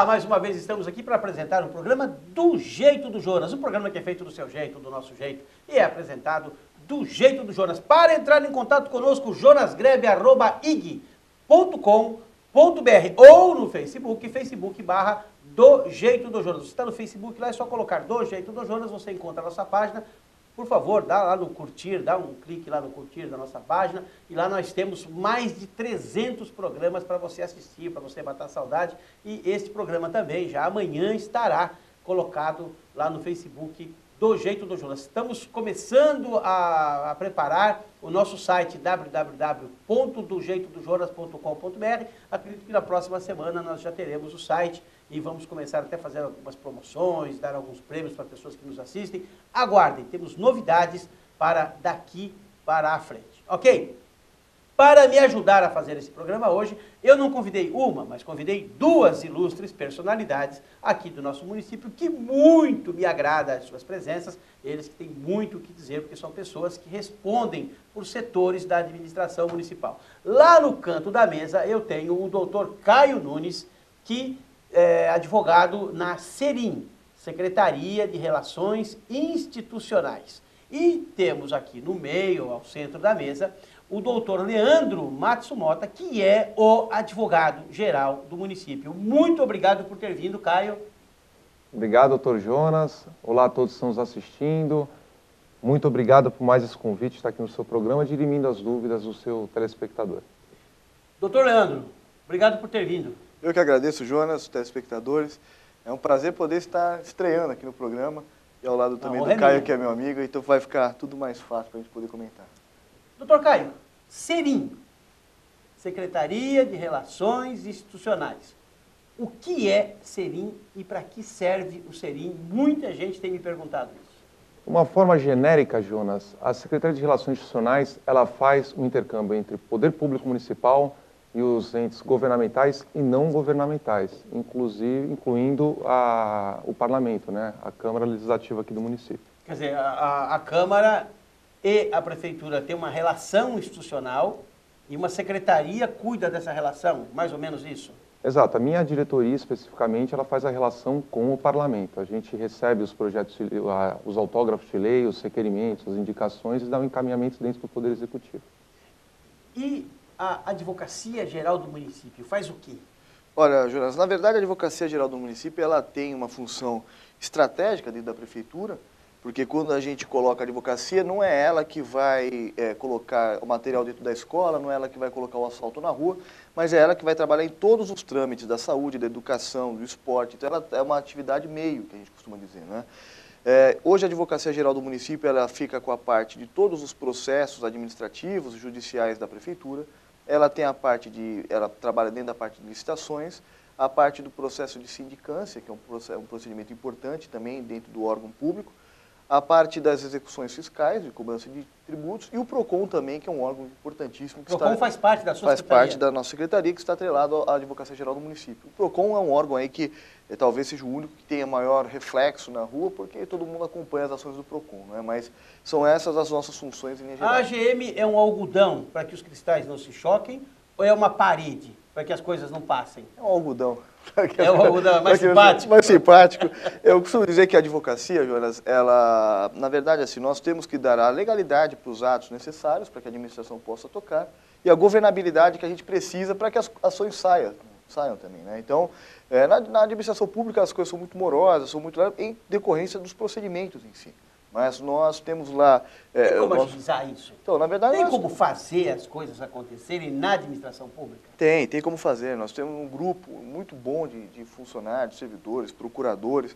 Olá, mais uma vez estamos aqui para apresentar um programa do jeito do Jonas, um programa que é feito do seu jeito, do nosso jeito, e é apresentado do jeito do Jonas. Para entrar em contato conosco, jonasgrebe@ig.com.br ou no Facebook, Facebook/do jeito do Jonas. Você está no Facebook lá, é só colocar do jeito do Jonas, você encontra a nossa página. Por favor, dá lá no curtir, dá um clique lá no curtir da nossa página. E lá nós temos mais de 300 programas para você assistir, para você matar saudade. E este programa também, já amanhã, estará colocado lá no Facebook do Jeito do Jonas. Estamos começando a preparar o nosso site www.dojeitodojonas.com.br. Acredito que na próxima semana nós já teremos o site e vamos começar até a fazer algumas promoções, dar alguns prêmios para pessoas que nos assistem. Aguardem, temos novidades para daqui para a frente, ok? Para me ajudar a fazer esse programa hoje, eu não convidei uma, mas convidei duas ilustres personalidades aqui do nosso município, que muito me agrada as suas presenças, eles que têm muito o que dizer, porque são pessoas que respondem por setores da administração municipal. Lá no canto da mesa eu tenho o doutor Caio Nunes, que é advogado na SERIM, Secretaria de Relações Institucionais. E temos aqui no meio, ao centro da mesa, o doutor Leandro Matsumoto, que é o advogado-geral do município. Muito obrigado por ter vindo, Caio. Obrigado, doutor Jonas. Olá a todos que estão nos assistindo. Muito obrigado por mais esse convite, estar aqui no seu programa, dirimindo as dúvidas do seu telespectador. Doutor Leandro, obrigado por ter vindo. Eu que agradeço, Jonas, os telespectadores. É um prazer poder estar estreando aqui no programa e ao lado também do Caio, que é meu amigo, então vai ficar tudo mais fácil para a gente poder comentar. Doutor Caio, SERIM, Secretaria de Relações Institucionais. O que é SERIM e para que serve o SERIM? Muita gente tem me perguntado isso. De uma forma genérica, Jonas, a Secretaria de Relações Institucionais, ela faz um intercâmbio entre o poder público municipal e os entes governamentais e não governamentais, incluindo o parlamento, né, a Câmara Legislativa aqui do município. Quer dizer, a Câmara e a Prefeitura têm uma relação institucional e uma secretaria cuida dessa relação, mais ou menos isso? Exato, a minha diretoria especificamente, ela faz a relação com o parlamento. A gente recebe os projetos, os autógrafos de lei, os requerimentos, as indicações e dá um encaminhamento dentro do Poder Executivo. E a Advocacia Geral do município faz o quê? Olha, Jonas, na verdade a Advocacia Geral do município ela tem uma função estratégica dentro da prefeitura, porque quando a gente coloca a advocacia, não é ela que vai colocar o material dentro da escola, não é ela que vai colocar o asfalto na rua, mas é ela que vai trabalhar em todos os trâmites da saúde, da educação, do esporte. Então ela é uma atividade meio, que a gente costuma dizer, né? Hoje a Advocacia Geral do município ela fica com a parte de todos os processos administrativos e judiciais da prefeitura. Ela tem a parte ela trabalha dentro da parte de licitações, a parte do processo de sindicância, que é um procedimento importante também dentro do órgão público, a parte das execuções fiscais, de cobrança de tributos, e o PROCON também, que é um órgão importantíssimo. O PROCON faz parte da sua secretaria? Faz parte da nossa secretaria, que está atrelado à Advocacia Geral do município. O PROCON é um órgão aí que talvez seja o único que tenha maior reflexo na rua, porque todo mundo acompanha as ações do PROCON, né? Mas são essas as nossas funções em geral. A AGM é um algodão para que os cristais não se choquem, ou é uma parede para que as coisas não passem? É um algodão. É um algodão mais simpático? Mais simpático. Eu costumo dizer que a advocacia, Jonas, ela, na verdade, assim, nós temos que dar a legalidade para os atos necessários para que a administração possa tocar e a governabilidade que a gente precisa para que as ações saiam também, né? Então, na administração pública as coisas são muito morosas, são muito em decorrência dos procedimentos em si. Mas nós temos lá... Tem como agilizar isso? Então, na verdade... Tem como fazer as coisas acontecerem na administração pública? Tem como fazer. Nós temos um grupo muito bom de funcionários, servidores, procuradores,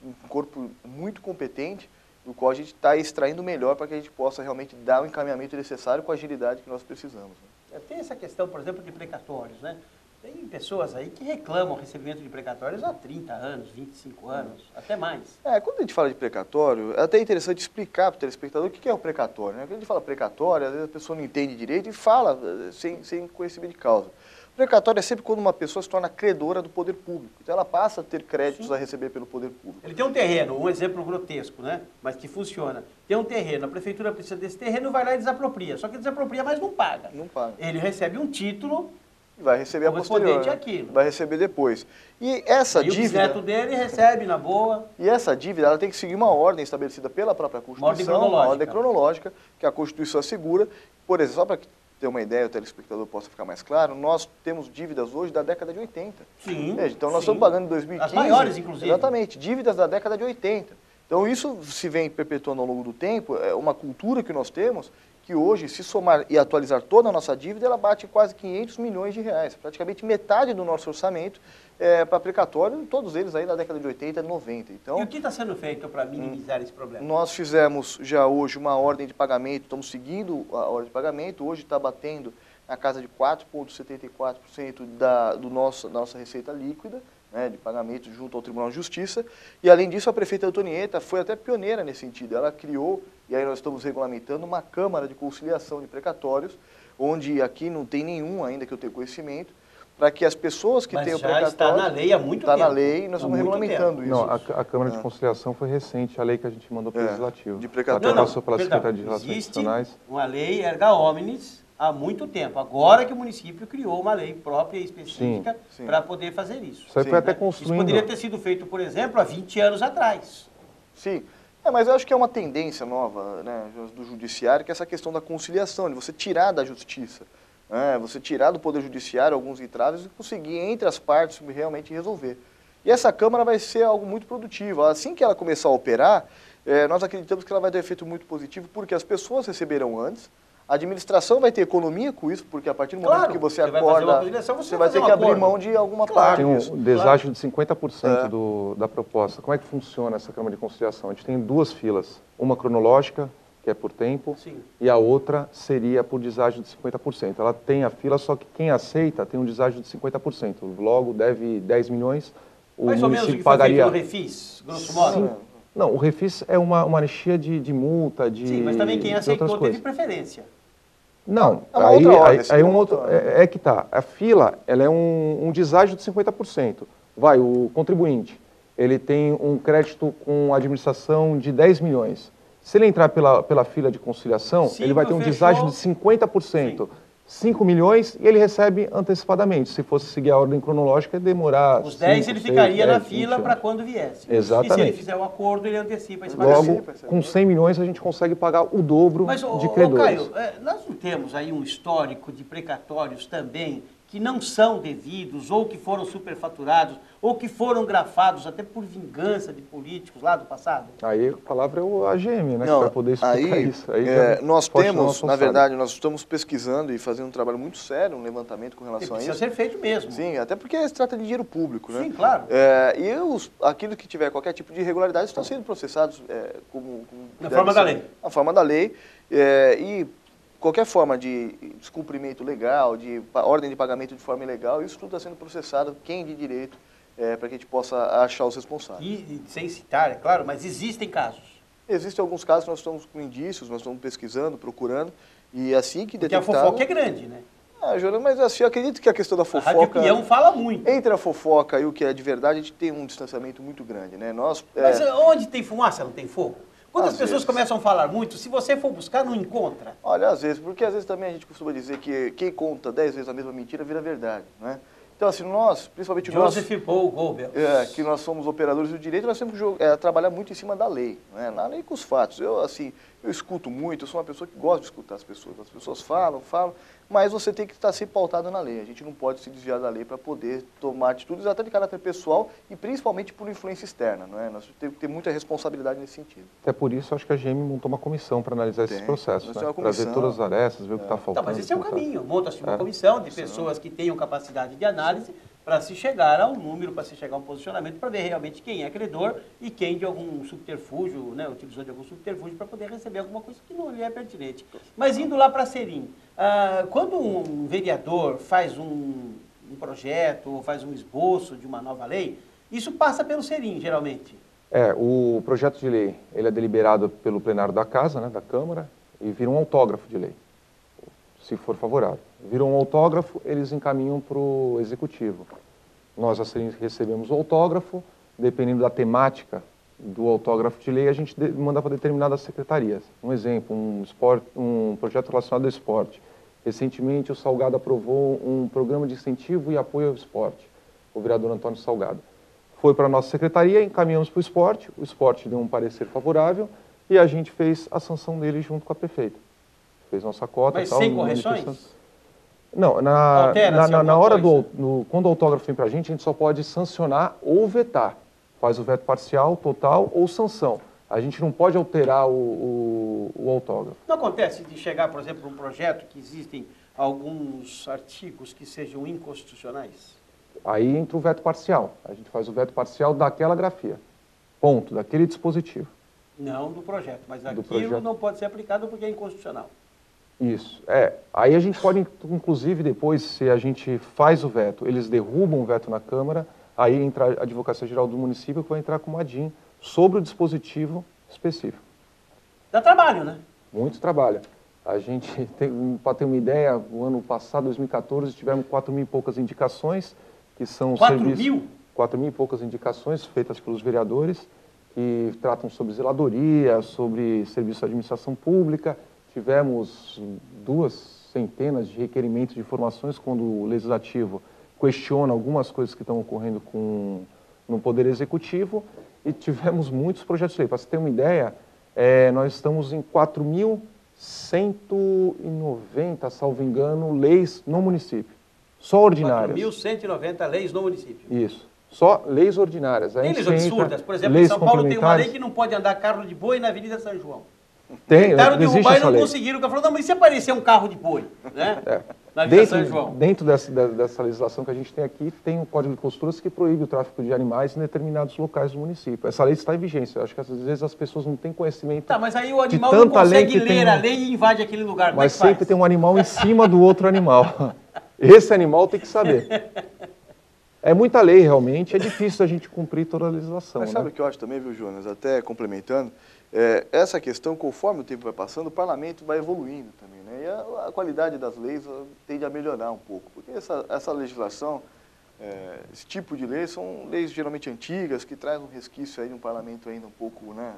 um corpo muito competente, do qual a gente está extraindo melhor para que a gente possa realmente dar o encaminhamento necessário com a agilidade que nós precisamos, né? Tem essa questão, por exemplo, de precatórios, né? Tem pessoas aí que reclamam o recebimento de precatórios há 30 anos, 25 anos, até mais. Quando a gente fala de precatório, é até interessante explicar para o telespectador o que é o precatório, né? Quando a gente fala precatório, às vezes a pessoa não entende direito e fala sem conhecimento de causa. O precatório é sempre quando uma pessoa se torna credora do poder público. Então ela passa a ter créditos a receber pelo poder público. Ele tem um terreno, um exemplo grotesco, né? Mas que funciona. Tem um terreno, a prefeitura precisa desse terreno, vai lá e desapropria. Só que desapropria, mas não paga. Não paga. Ele recebe um título vai receber a posterior. Correspondente àquilo. Vai receber depois. E essa dívida... E o bisneto dele recebe na boa. E essa dívida, ela tem que seguir uma ordem estabelecida pela própria Constituição, uma ordem cronológica, que a Constituição assegura. Por exemplo, só para ter uma ideia, o telespectador possa ficar mais claro, nós temos dívidas hoje da década de 80. Sim. Então nós estamos pagando em 2015... As maiores, inclusive. Exatamente, dívidas da década de 80. Então isso se vem perpetuando ao longo do tempo, é uma cultura que nós temos, que hoje, se somar e atualizar toda a nossa dívida, ela bate quase 500 milhões de reais. Praticamente metade do nosso orçamento para precatório, todos eles aí na década de 80 e 90. Então, e o que está sendo feito para minimizar esse problema? Nós fizemos já hoje uma ordem de pagamento, estamos seguindo a ordem de pagamento, hoje está batendo na casa de 4,74% da nossa receita líquida, né, de pagamento junto ao Tribunal de Justiça. E, além disso, a prefeita Antonieta foi até pioneira nesse sentido. Ela criou, e aí nós estamos regulamentando, uma Câmara de Conciliação de Precatórios, onde aqui não tem nenhum ainda que eu tenho conhecimento, para que as pessoas que têm o precatório... Mas já está na lei há muito tempo. Está na lei e nós estamos regulamentando isso. Não, a Câmara de Conciliação foi recente, a lei que a gente mandou para o Legislativo. De precatório. Ela passou pela Secretaria de Relações Institucionais. Existe uma lei erga omnes há muito tempo. Agora que o município criou uma lei própria e específica para poder fazer isso. Isso aí foi até construindo... Isso poderia ter sido feito, por exemplo, há 20 anos atrás. Sim. Mas eu acho que é uma tendência nova, né, do judiciário, que é essa questão da conciliação, de você tirar da justiça, né, você tirar do Poder Judiciário alguns entraves e conseguir, entre as partes, realmente resolver. E essa Câmara vai ser algo muito produtivo. Assim que ela começar a operar, nós acreditamos que ela vai ter um efeito muito positivo, porque as pessoas receberão antes, a administração vai ter economia com isso, porque a partir do momento que você acorda, você vai ter que abrir mão de alguma parte. Tem um deságio de 50% da proposta. Como é que funciona essa Câmara de Conciliação? A gente tem duas filas, uma cronológica, que é por tempo, e a outra seria por deságio de 50%. Ela tem a fila, só que quem aceita tem um deságio de 50%. Logo, deve 10 milhões, o mais ou menos o que pagaria... foi feito no Refis, grosso modo? Não, o Refis é uma anistia de multa, de... Sim, mas também quem aceitou teve preferência. Não, é que tá. A fila, ela é um deságio de 50%. Vai, o contribuinte, ele tem um crédito com administração de 10 milhões. Se ele entrar pela fila de conciliação, ele vai ter um deságio de 50%. 5 milhões e ele recebe antecipadamente. Se fosse seguir a ordem cronológica, ia demorar... Os 10 ele ficaria na fila para quando viesse. Exatamente. E se ele fizer o acordo, ele antecipa esse pagamento. Logo, com 100 milhões, a gente consegue pagar o dobro de credores. Caio, nós não temos aí um histórico de precatórios também que não são devidos, ou que foram superfaturados, ou que foram grafados até por vingança de políticos lá do passado? Aí a palavra é o AGM, né? Não, que vai poder explicar isso. Aí nós temos, na verdade, nós estamos pesquisando e fazendo um trabalho muito sério, um levantamento com relação a isso. Precisa ser feito mesmo. Sim, até porque se trata de dinheiro público, né? Sim, claro. Aquilo que tiver qualquer tipo de irregularidade estão sendo processados na forma da lei. Na forma da lei. E qualquer forma de descumprimento legal, de ordem de pagamento de forma ilegal, isso tudo está sendo processado, quem de direito, para que a gente possa achar os responsáveis. E sem citar, é claro, mas existem casos. Existem alguns casos que nós estamos com indícios, nós estamos pesquisando, procurando, e assim que detectado... Porque a fofoca é grande, né? Júlio, mas assim, eu acredito que a questão da fofoca... A Rádio Peão fala muito. Entre a fofoca e o que é de verdade, a gente tem um distanciamento muito grande, né? Mas onde tem fumaça, não tem fogo? Quando as pessoas começam a falar muito, se você for buscar, não encontra. Olha, às vezes, porque às vezes também a gente costuma dizer que quem conta 10 vezes a mesma mentira vira verdade, né? Então, assim, nós, principalmente Joseph Paul Goebbels, que nós somos operadores do direito, nós temos que trabalhar muito em cima da lei, né? Na lei com os fatos. Eu escuto muito, eu sou uma pessoa que gosta de escutar as pessoas falam, mas você tem que estar sempre pautado na lei. A gente não pode se desviar da lei para poder tomar atitudes até de caráter pessoal e principalmente por influência externa, não é? Nós temos que ter muita responsabilidade nesse sentido. Até por isso, acho que a GM montou uma comissão para analisar esses processos, né? Para ver todas as arestas, ver o que está faltando. Mas esse é o caminho. Monta-se uma comissão de pessoas que tenham capacidade de análise para se chegar ao número, para se chegar a um posicionamento, para ver realmente quem é credor e quem de algum subterfúgio, né, utilizou de algum subterfúgio para poder receber alguma coisa que não lhe é pertinente. Mas indo lá para Serim, quando um vereador faz um projeto ou faz um esboço de uma nova lei, isso passa pelo Serim, geralmente? O projeto de lei, ele é deliberado pelo plenário da Casa, né, da Câmara, e vira um autógrafo de lei, se for favorável. Vira um autógrafo, eles encaminham para o Executivo. Nós recebemos o autógrafo, dependendo da temática do autógrafo de lei, a gente manda para determinadas secretarias. Um exemplo, um projeto relacionado ao esporte. Recentemente, o Salgado aprovou um programa de incentivo e apoio ao esporte, o vereador Antônio Salgado. Foi para a nossa secretaria, encaminhamos para o esporte deu um parecer favorável e a gente fez a sanção dele junto com a prefeita. Fez nossa cota. Mas tal, sem correções? Não, na hora quando o autógrafo vem para a gente só pode sancionar ou vetar. Faz o veto parcial, total ou sanção. A gente não pode alterar o autógrafo. Não acontece de chegar, por exemplo, um projeto que existem alguns artigos que sejam inconstitucionais? Aí entra o veto parcial. A gente faz o veto parcial daquela grafia. Ponto, daquele dispositivo. Não do projeto, mas aquilo projeto. não pode ser aplicado porque é inconstitucional. Isso, Aí a gente pode, inclusive, depois, se a gente faz o veto, eles derrubam o veto na Câmara, aí entra a Advocacia Geral do Município que vai entrar com uma ADIM sobre o dispositivo específico. Dá trabalho, né? Muito trabalho. A gente, para ter uma ideia, no ano passado, 2014, tivemos 4.000 e poucas indicações, que são 4.000? 4.000 e poucas indicações feitas pelos vereadores, que tratam sobre zeladoria, sobre serviço de administração pública. Tivemos 200 de requerimentos de informações quando o Legislativo questiona algumas coisas que estão ocorrendo no Poder Executivo e tivemos muitos projetos de lei. Para você ter uma ideia, nós estamos em 4.190, salvo engano, leis no município, só ordinárias. 4.190 leis no município. Isso, só leis ordinárias. Tem leis absurdas, por exemplo, em São Paulo tem uma lei que não pode andar carro de boi na Avenida São João. Tentaram derrubar e não conseguiram. O cara falou, não, mas e se aparecer um carro de boi, né? Na Avenida São João. Dentro dessa legislação que a gente tem aqui, tem um Código de Posturas que proíbe o tráfico de animais em determinados locais do município. Essa lei está em vigência. Eu acho que às vezes as pessoas não têm conhecimento. Tá, mas aí o animal não consegue ler a lei e invade aquele lugar. Mas sempre tem um animal em cima do outro animal. Esse animal tem que saber. É muita lei, realmente. É difícil a gente cumprir toda a legislação. Mas sabe o que eu acho também, viu, Jonas? Até complementando, essa questão, conforme o tempo vai passando, o parlamento vai evoluindo também, né? E a qualidade das leis tende a melhorar um pouco, porque essa legislação, esse tipo de lei, são leis geralmente antigas, que trazem um resquício aí de um parlamento ainda um pouco, né?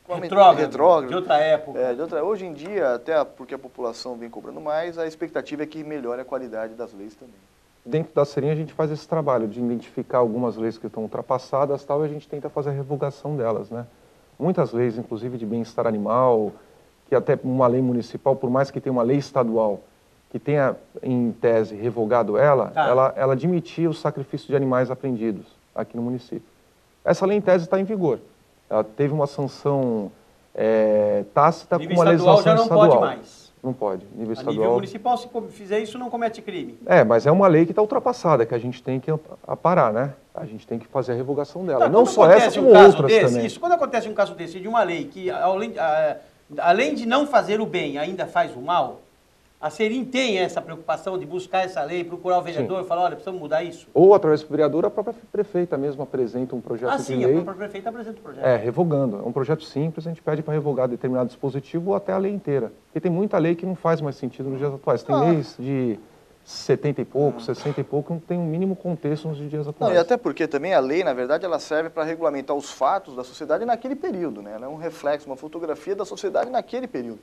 Retrógrado, de outra época. Hoje em dia, até porque a população vem cobrando mais, a expectativa é que melhore a qualidade das leis também. Dentro da Serinha a gente faz esse trabalho de identificar algumas leis que estão ultrapassadas tal, e a gente tenta fazer a revogação delas, né? Muitas leis, inclusive de bem-estar animal, que até uma lei municipal, por mais que tenha uma lei estadual que tenha, em tese, revogado ela admitia o sacrifício de animais apreendidos aqui no município. Essa lei, em tese, está em vigor. Ela teve uma sanção tácita com uma legislação estadual. Já não pode mais. Não pode. Nível estadual. A nível municipal, se fizer isso, não comete crime. Mas é uma lei que está ultrapassada, que a gente tem que aparar, né? A gente tem que fazer a revogação dela. Não só essa, como outras também. Quando acontece um caso desse, de uma lei que, além de não fazer o bem, ainda faz o mal, a Serim tem essa preocupação de buscar essa lei, procurar o vereador e falar, olha, precisamos mudar isso? Ou, através do vereador, a própria prefeita mesmo apresenta um projeto de lei. A própria prefeita apresenta o projeto. Revogando. É um projeto simples, a gente pede para revogar determinado dispositivo ou até a lei inteira. Porque tem muita lei que não faz mais sentido nos dias atuais. Tem leis de 70 e pouco, 60 e pouco, não tem um mínimo contexto nos dias atuais. Não, e até porque também a lei, na verdade, ela serve para regulamentar os fatos da sociedade naquele período, né? Ela é um reflexo, uma fotografia da sociedade naquele período.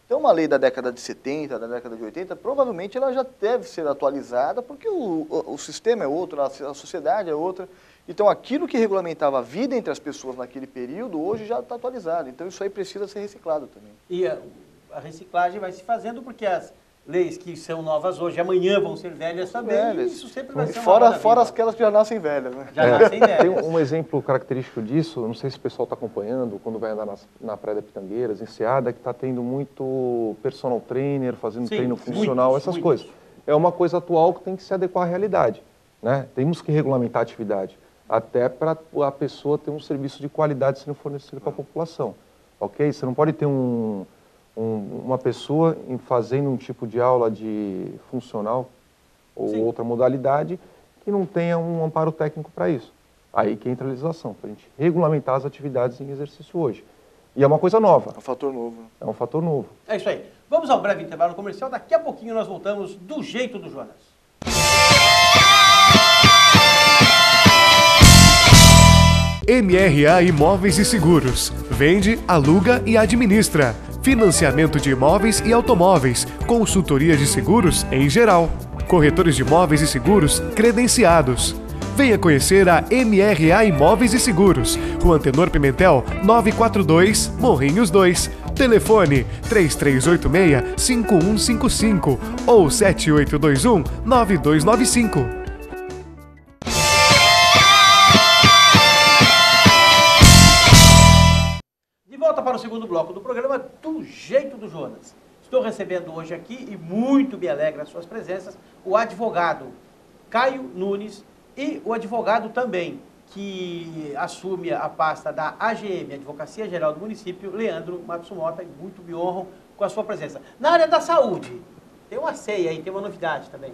Então, uma lei da década de 70, da década de 80, provavelmente ela já deve ser atualizada, porque o sistema é outro, a sociedade é outra. Então, aquilo que regulamentava a vida entre as pessoas naquele período, hoje já está atualizado. Então, isso aí precisa ser reciclado também. E a reciclagem vai se fazendo porque as leis que são novas hoje, amanhã vão ser velhas também, e isso sempre vai ser uma fora aquelas que já nascem velhas, né? Já nascem velhas. Tem um exemplo característico disso, não sei se o pessoal está acompanhando, quando vai andar na Praia da Pitangueiras, em Seada, que está tendo muito personal trainer, fazendo treino funcional, essas coisas. É uma coisa atual que tem que se adequar à realidade, né? Temos que regulamentar a atividade, até para a pessoa ter um serviço de qualidade sendo fornecido para a população, ok? Você não pode ter uma pessoa fazendo um tipo de aula de funcional ou outra modalidade que não tenha um amparo técnico para isso. Aí que entra a legislação, para a gente regulamentar as atividades em exercício hoje. E é uma coisa nova. É um fator novo. É um fator novo. É isso aí. Vamos ao breve intervalo comercial. Daqui a pouquinho nós voltamos do jeito do Jonas. MRA Imóveis e Seguros. Vende, aluga e administra. financiamento de imóveis e automóveis, consultoria de seguros em geral, corretores de imóveis e seguros credenciados. Venha conhecer a MRA Imóveis e Seguros, Rua Antenor Pimentel, 942, Morrinhos 2. Telefone 3386-5155 ou 7821-9295. De volta para o segundo bloco do programa, do jeito do Jonas. Estou recebendo hoje aqui, e muito me alegra as suas presenças, o advogado Caio Nunes e o advogado também, que assume a pasta da AGM, Advocacia Geral do Município, Leandro Matsumoto, e muito me honram com a sua presença. Na área da saúde, tem uma CEI aí, tem uma novidade também.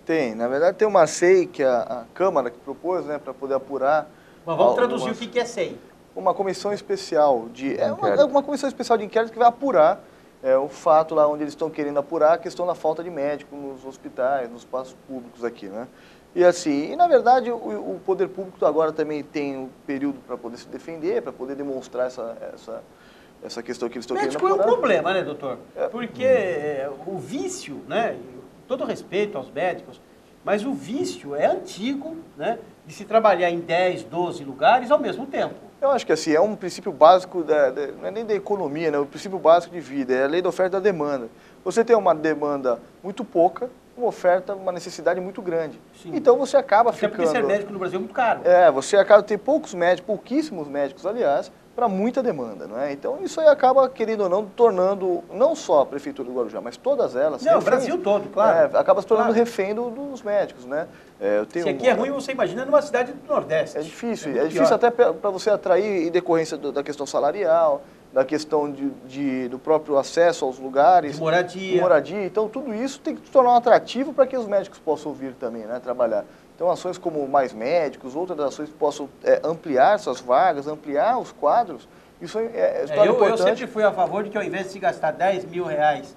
Tem, na verdade tem uma CEI que a Câmara que propôs, né, para poder apurar... Mas vamos traduzir o que é CEI. Uma comissão especial uma comissão especial de inquérito que vai apurar o fato lá onde eles estão querendo apurar a questão da falta de médico nos hospitais, nos espaços públicos aqui, né? E assim, na verdade o poder público agora também tem um período para poder se defender, para poder demonstrar essa questão que eles estão querendo apurar. Médico é um problema, né, doutor? Porque o vício, né, todo respeito aos médicos, mas o vício é antigo, né, de se trabalhar em 10, 12 lugares ao mesmo tempo. Eu acho que assim, é um princípio básico, não é nem da economia, né? É um princípio básico de vida, é a lei da oferta e da demanda. Você tem uma demanda muito pouca, uma oferta, uma necessidade muito grande. Sim. Então você acaba ficando... Porque ser médico no Brasil é muito caro. Você acaba tendo pouquíssimos médicos, aliás, para muita demanda, não é? Então isso aí acaba, querendo ou não, tornando, não só a Prefeitura do Guarujá, mas todas elas... Não, o Brasil todo, claro. Acaba se tornando refém dos médicos, né? Se aqui é ruim, você imagina numa cidade do Nordeste. É difícil até para você atrair em decorrência da questão salarial, da questão do próprio acesso aos lugares. De moradia. Então tudo isso tem que se tornar um atrativo para que os médicos possam vir também, né, trabalhar. Então, ações como Mais Médicos, outras ações que possam ampliar suas vagas, ampliar os quadros, isso é importante. Eu sempre fui a favor de que, ao invés de se gastar 10 mil reais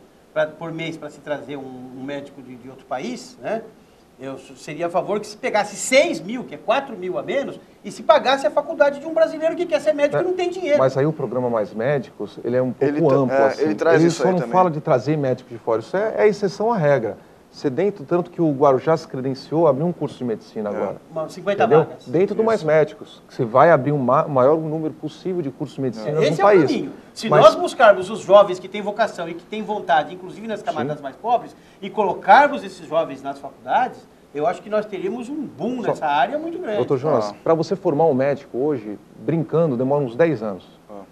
por mês para se trazer um médico de outro país, né, eu seria a favor que se pegasse 6 mil, que é 4 mil a menos, e se pagasse a faculdade de um brasileiro que quer ser médico e não tem dinheiro. Mas aí o programa Mais Médicos, ele é um pouco amplo. Assim. Ele traz isso aí só não fala de trazer médico de fora, isso é exceção à regra. Você tanto que o Guarujá se credenciou a abrir um curso de medicina agora. 50 vagas. Dentro do Mais Médicos. Você vai abrir o maior número possível de cursos de medicina no país. Esse é o caminho. Se nós buscarmos os jovens que têm vocação e que têm vontade, inclusive nas camadas mais pobres, e colocarmos esses jovens nas faculdades, eu acho que nós teríamos um boom nessa área muito grande. Doutor Jonas, para você formar um médico hoje, brincando, demora uns 10 anos.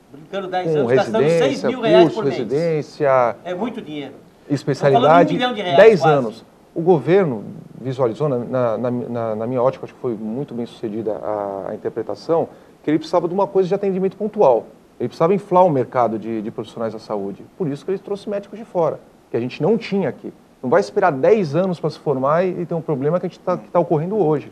Brincando 10 anos, gastando 6 mil reais por mês. Residência... É muito dinheiro. Especialidade, de R$1 milhão 10 quase. anos. O governo visualizou, na minha ótica, acho que foi muito bem sucedida a interpretação, que ele precisava de uma coisa de atendimento pontual. Ele precisava inflar o mercado de profissionais da saúde. Por isso que ele trouxe médicos de fora, que a gente não tinha aqui. Não vai esperar 10 anos para se formar e ter um problema que está ocorrendo hoje.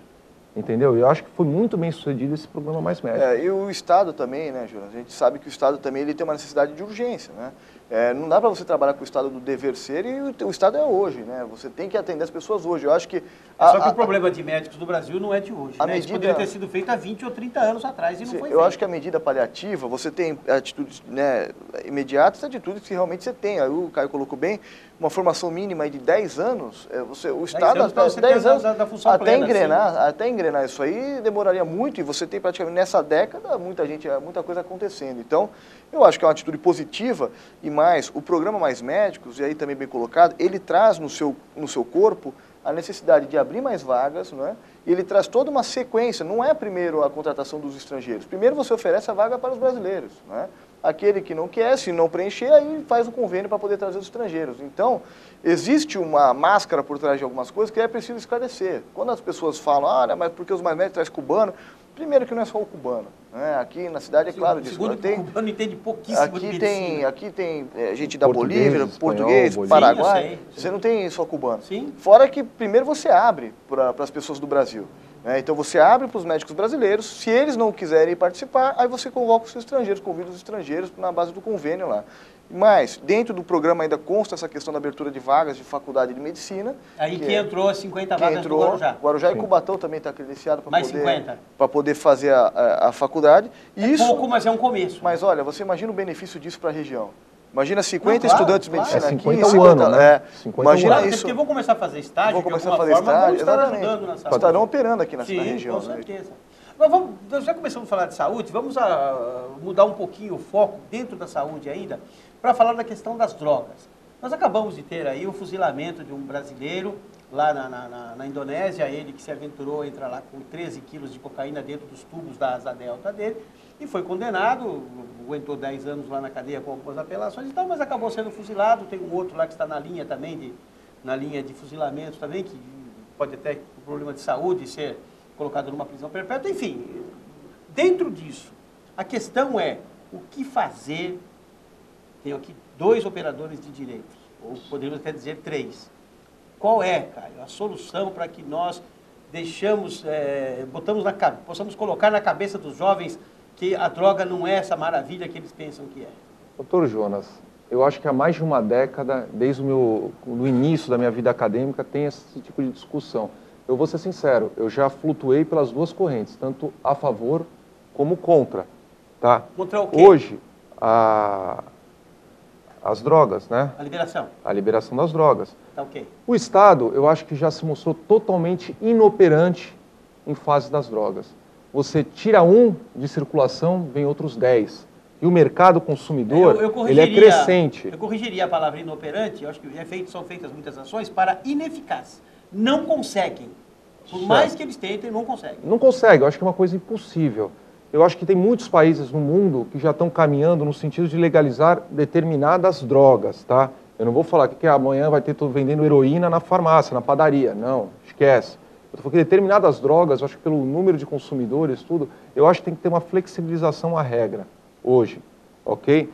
Entendeu? Eu acho que foi muito bem sucedido esse programa Mais Médico. E o Estado também, né, Jonas? A gente sabe que o Estado também ele tem uma necessidade de urgência, né? Não dá para você trabalhar com o Estado do dever ser e o Estado é hoje, né? Você tem que atender as pessoas hoje. Eu acho que... Só que o problema de médicos do Brasil não é de hoje, né? Isso poderia ter sido feito há 20 ou 30 anos atrás e não foi feito. Eu acho que a medida paliativa, você tem atitudes, né, imediatas, atitudes que realmente você tem. Aí o Caio colocou bem, uma formação mínima de 10 anos, o Estado, até 10 anos, da função plena, até engrenar isso aí demoraria muito, e você tem praticamente nessa década muita coisa acontecendo. Então, eu acho que é uma atitude positiva, e mais, o programa Mais Médicos, e aí também bem colocado, ele traz no seu corpo a necessidade de abrir mais vagas, não é? E ele traz toda uma sequência, não é primeiro a contratação dos estrangeiros, primeiro você oferece a vaga para os brasileiros, não é? Aquele que não quer, se não preencher, aí faz o convênio para poder trazer os estrangeiros. Então, existe uma máscara por trás de algumas coisas que é preciso esclarecer. Quando as pessoas falam, mas porque os Mais Médicos trazem cubano, primeiro que não é só o cubano, né? Aqui na cidade é claro disso. Segundo, o cubano entende pouquíssimo de medicina. Aqui tem gente da Bolívia, português, Paraguai, você não tem só cubano. Sim. Fora que primeiro você abre para as pessoas do Brasil. Então você abre para os médicos brasileiros, se eles não quiserem participar, aí você convoca os estrangeiros, convida os estrangeiros na base do convênio lá. Mas, dentro do programa ainda consta essa questão da abertura de vagas de faculdade de medicina. Aí que entrou as 50 vagas do Guarujá. Guarujá e Cubatão também está credenciado para poder fazer a faculdade. Pouco, mas é um começo. Mas olha, você imagina o benefício disso para a região. Imagina 50 estudantes de medicina aqui, 50 ao ano, né? 50 imagina claro, isso. Porque vão começar a fazer estágio, vão começar a forma, estágio, estar ajudando na saúde. Estarão operando aqui na Sim, região. Com certeza. Mas já começamos a falar de saúde, vamos mudar um pouquinho o foco dentro da saúde ainda, para falar da questão das drogas. Nós acabamos de ter aí o fuzilamento de um brasileiro lá na Indonésia, ele que se aventurou a entrar lá com 13 quilos de cocaína dentro dos tubos da asa delta dele, e foi condenado, aguentou 10 anos lá na cadeia com algumas apelações e tal, mas acabou sendo fuzilado. Tem um outro lá que está na linha também, na linha de fuzilamento também, que pode até, por problema de saúde, ser colocado numa prisão perpétua. Enfim, dentro disso, a questão é o que fazer. Tenho aqui 2 operadores de direito, ou poderíamos até dizer 3. Qual é, Caio, a solução para que nós possamos colocar na cabeça dos jovens que a droga não é essa maravilha que eles pensam que é? Doutor Jonas, eu acho que há mais de uma década, desde o início da minha vida acadêmica, tem esse tipo de discussão. Eu vou ser sincero, eu já flutuei pelas 2 correntes, tanto a favor como contra. Tá? Contra o quê? Hoje, as drogas, né? A liberação. A liberação das drogas. Tá ok. O Estado, eu acho que já se mostrou totalmente inoperante em fase das drogas. Você tira um de circulação, vem outros 10. E o mercado consumidor, ele é crescente. Eu corrigiria a palavra inoperante, eu acho que são feitas muitas ações para ineficaz. Não conseguem. Por mais que eles tentem, não conseguem. Não consegue, eu acho que é uma coisa impossível. Eu acho que tem muitos países no mundo que já estão caminhando no sentido de legalizar determinadas drogas, tá? Eu não vou falar que amanhã vai ter todo vendendo heroína na farmácia, na padaria. Não, esquece. Eu tô falando que determinadas drogas, eu acho que pelo número de consumidores, tudo, eu acho que tem que ter uma flexibilização à regra, hoje, ok?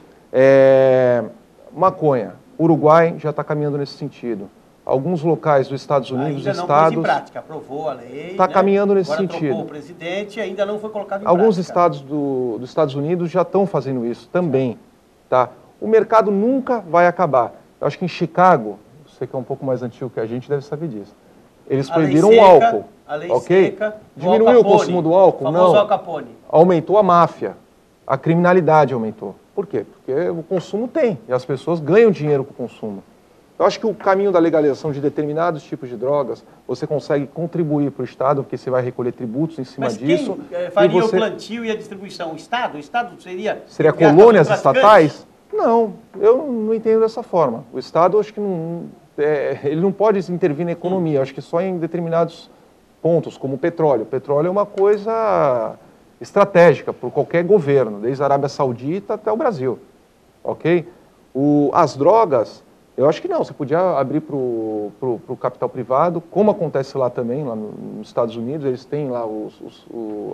Maconha, Uruguai já está caminhando nesse sentido. Alguns locais dos Estados Unidos, ainda não pôs em prática, aprovou a lei. Está caminhando nesse agora sentido. Trocou o presidente e ainda não foi colocado em Alguns prática. estados dos Estados Unidos já estão fazendo isso também, tá? O mercado nunca vai acabar. Eu acho que em Chicago, você que é um pouco mais antigo que a gente deve saber disso. Eles proibiram o álcool, a lei ok? seca, Diminuiu o consumo do álcool? Não. Al Capone. Aumentou a máfia, a criminalidade aumentou. Por quê? Porque o consumo tem e as pessoas ganham dinheiro com o consumo. Eu acho que o caminho da legalização de determinados tipos de drogas, você consegue contribuir para o Estado, porque você vai recolher tributos em cima disso. Mas quem faria o plantio e a distribuição? O Estado? O Estado seria colônias estatais? Não, eu não entendo dessa forma. O Estado, acho que ele não pode intervir na economia, acho que só em determinados pontos, como o petróleo. O petróleo é uma coisa estratégica por qualquer governo, desde a Arábia Saudita até o Brasil, ok? As drogas, eu acho que não, você podia abrir para o capital privado, como acontece lá também, lá nos Estados Unidos, eles têm lá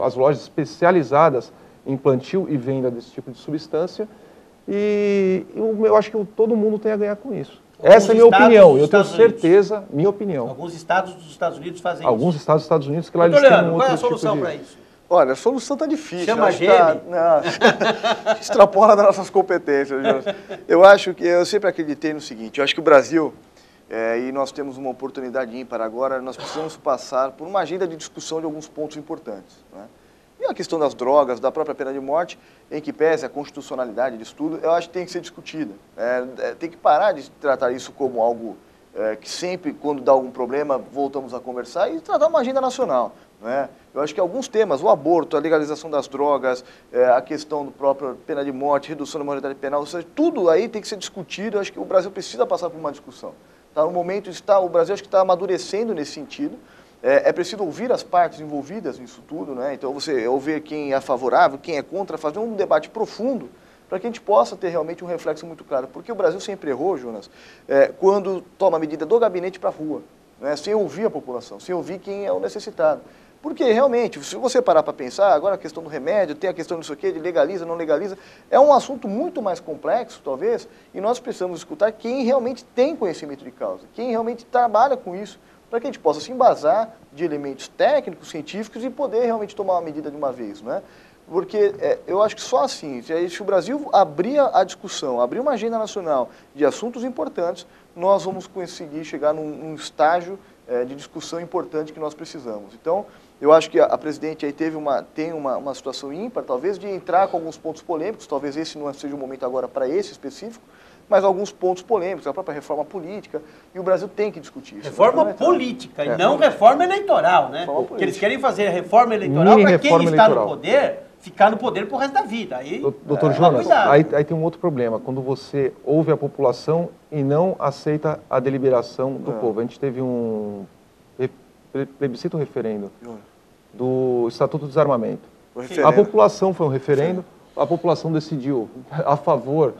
as lojas especializadas em plantio e venda desse tipo de substância, e eu acho que todo mundo tem a ganhar com isso. Essa é a minha opinião, eu tenho certeza, minha opinião. Alguns estados dos Estados Unidos fazem isso. Alguns estados dos Estados Unidos que lá eles têm um outro qual é a solução para isso? Olha, a solução está difícil. Chama a GM. Extrapola das nossas competências, Jonas. Eu sempre acreditei no seguinte, eu acho que o Brasil, e nós temos uma oportunidade ímpar agora, nós precisamos passar por uma agenda de discussão de alguns pontos importantes, né? E a questão das drogas, da própria pena de morte, em que pese a constitucionalidade disso tudo, eu acho que tem que ser discutida. Tem que parar de tratar isso como algo que sempre, quando dá algum problema, voltamos a conversar e tratar uma agenda nacional, né? Eu acho que alguns temas, o aborto, a legalização das drogas, a questão do próprio pena de morte, redução da moralidade penal, ou seja, tudo aí tem que ser discutido. Eu acho que o Brasil precisa passar por uma discussão. Tá? No momento o Brasil acho que está amadurecendo nesse sentido. É preciso ouvir as partes envolvidas nisso tudo, né? Então você ouvir quem é favorável, quem é contra, fazer um debate profundo para que a gente possa ter realmente um reflexo muito claro. Porque o Brasil sempre errou, Jonas, quando toma a medida do gabinete para a rua, né? Sem ouvir a população, sem ouvir quem é o necessitado. Porque realmente, se você parar para pensar, agora a questão do remédio, tem a questão disso aqui, de legaliza, não legaliza, é um assunto muito mais complexo, talvez, e nós precisamos escutar quem realmente tem conhecimento de causa, quem realmente trabalha com isso, para que a gente possa se embasar de elementos técnicos, científicos e poder realmente tomar uma medida de uma vez, né? Porque eu acho que só assim, se o Brasil abrir a discussão, abrir uma agenda nacional de assuntos importantes, nós vamos conseguir chegar num estágio de discussão importante que nós precisamos. Então, Eu acho que a presidente aí tem uma situação ímpar, talvez, de entrar com alguns pontos polêmicos, talvez esse não seja o momento agora para esse específico, mas alguns pontos polêmicos, a própria reforma política, e o Brasil tem que discutir isso. Reforma política e não reforma eleitoral, né? Porque eles querem fazer a reforma eleitoral para quem está no poder ficar no poder pro resto da vida. Aí, Doutor Jonas, aí tem um outro problema, quando você ouve a população e não aceita a deliberação do povo. A gente teve um plebiscito referendo do Estatuto do Desarmamento. A população foi um referendo, a população decidiu a favor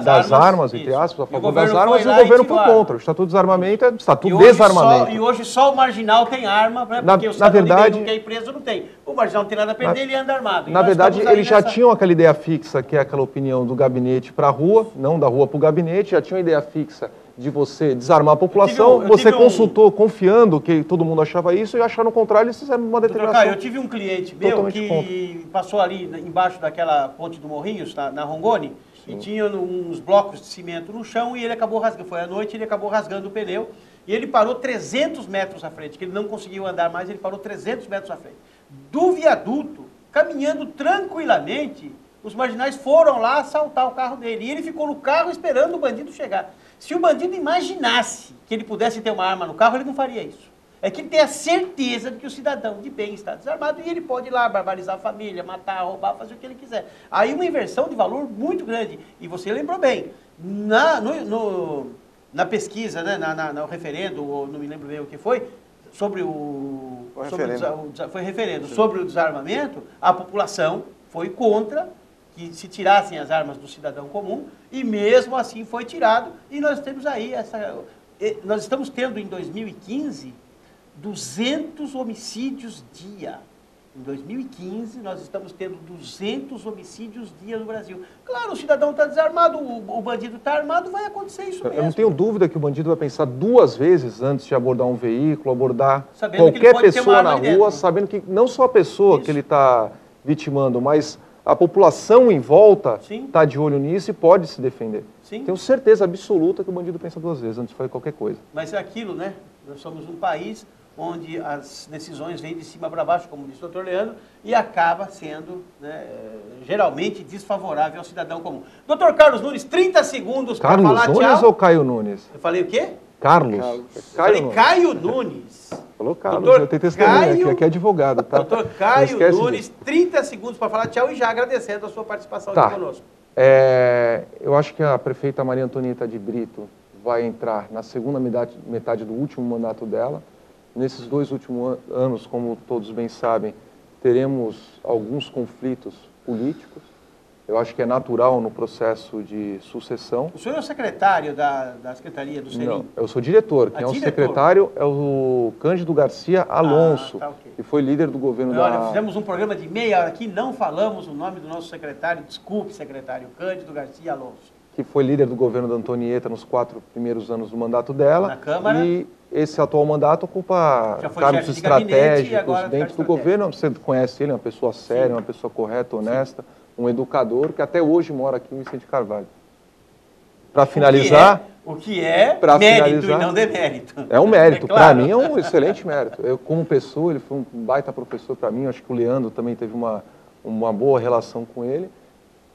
das armas, entre aspas, a favor das armas, e o governo foi contra. O Estatuto do Desarmamento é Estatuto de Desarmamento. E hoje só o marginal tem arma, né? Porque o cidadão não quer ir preso, não tem. O marginal não tem nada a perder, ele anda armado. Na verdade, eles já tinham aquela ideia fixa, que é aquela opinião do gabinete para a rua, não da rua para o gabinete, já tinham a ideia fixa de você desarmar a população, você consultou confiando que todo mundo achava isso e acharam o contrário, eles fizeram uma determinação. Eu tive um cliente meu que passou ali embaixo daquela ponte do Morrinhos, na Rongoni, e tinha uns blocos de cimento no chão e ele acabou rasgando, foi à noite, ele acabou rasgando o pneu e ele parou 300 metros à frente, que ele não conseguiu andar mais, ele parou 300 metros à frente. Do viaduto, caminhando tranquilamente, os marginais foram lá assaltar o carro dele e ele ficou no carro esperando o bandido chegar. Se o bandido imaginasse que ele pudesse ter uma arma no carro, ele não faria isso. É que ele tem a certeza de que o cidadão de bem está desarmado e ele pode ir lá barbarizar a família, matar, roubar, fazer o que ele quiser. Aí uma inversão de valor muito grande. E você lembrou bem, na pesquisa, né, no referendo, ou não me lembro bem o que foi, sobre o desarmamento, a população foi contra que se tirassem as armas do cidadão comum, e mesmo assim foi tirado, e nós temos aí nós estamos tendo em 2015 200 homicídios dia. Em 2015 nós estamos tendo 200 homicídios dia no Brasil. Claro, o cidadão está desarmado, o bandido está armado, vai acontecer isso mesmo. Eu não tenho dúvida que o bandido vai pensar 2 vezes antes de abordar um veículo, abordar qualquer pessoa na rua, sabendo que não só a pessoa que ele está vitimando, mas a população em volta está de olho nisso e pode se defender. Sim. Tenho certeza absoluta que o bandido pensa 2 vezes antes de fazer qualquer coisa. Mas é aquilo, né? Nós somos um país onde as decisões vêm de cima para baixo, como disse o doutor Leandro, e acaba sendo, né, geralmente desfavorável ao cidadão comum. Doutor Carlos Nunes, 30 segundos para falar tchau. Carlos Nunes ou Caio Nunes? Eu falei o quê? Carlos. Caio Nunes. Falou Carlos, eu tenho testemunha aqui é advogado, tá? Doutor Caio Nunes, 30 segundos para falar tchau e já agradecendo a sua participação aqui conosco. Eu acho que a prefeita Maria Antonieta de Brito vai entrar na segunda metade do último mandato dela. Nesses 2 últimos anos, como todos bem sabem, teremos alguns conflitos políticos. Eu acho que é natural no processo de sucessão. O senhor é o secretário da Secretaria do Serim? Não, eu sou diretor. Quem é o secretário é o Cândido Garcia Alonso, que foi líder do governo Olha, fizemos um programa de meia hora aqui, não falamos o nome do nosso secretário, desculpe, secretário, Cândido Garcia Alonso. Que foi líder do governo da Antonieta nos 4 primeiros anos do mandato dela. Na Câmara. E esse atual mandato ocupa cargos estratégicos dentro do governo. Você conhece ele, é uma pessoa séria, uma pessoa correta, honesta. Um educador que até hoje mora aqui em Vicente Carvalho. Para finalizar... O que é mérito e não demérito. É um mérito. Para mim é um excelente mérito. Eu, como pessoa, ele foi um baita professor para mim. Acho que o Leandro também teve uma boa relação com ele.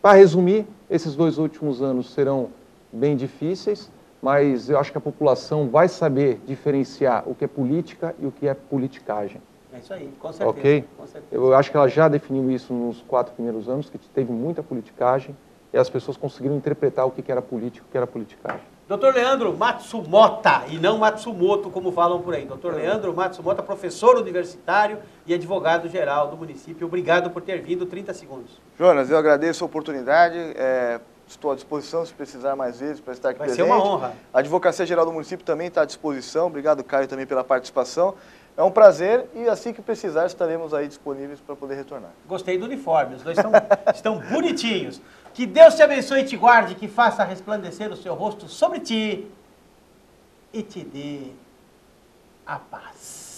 Para resumir, esses 2 últimos anos serão bem difíceis, mas eu acho que a população vai saber diferenciar o que é política e o que é politicagem. É isso aí, com certeza. Ok? Com certeza. Eu acho que ela já definiu isso nos 4 primeiros anos, que teve muita politicagem e as pessoas conseguiram interpretar o que era político e o que era politicagem. Doutor Leandro Matsumota, e não Matsumoto, como falam por aí. Doutor Leandro Matsumota, professor universitário e advogado-geral do município. Obrigado por ter vindo, 30 segundos. Jonas, eu agradeço a oportunidade. Estou à disposição se precisar mais vezes para estar aqui presente. Vai ser uma honra. A Advocacia Geral do Município também está à disposição. Obrigado, Caio, também pela participação. É um prazer e assim que precisar estaremos aí disponíveis para poder retornar. Gostei do uniforme, os dois estão bonitinhos. Que Deus te abençoe e te guarde, que faça resplandecer o seu rosto sobre ti e te dê a paz.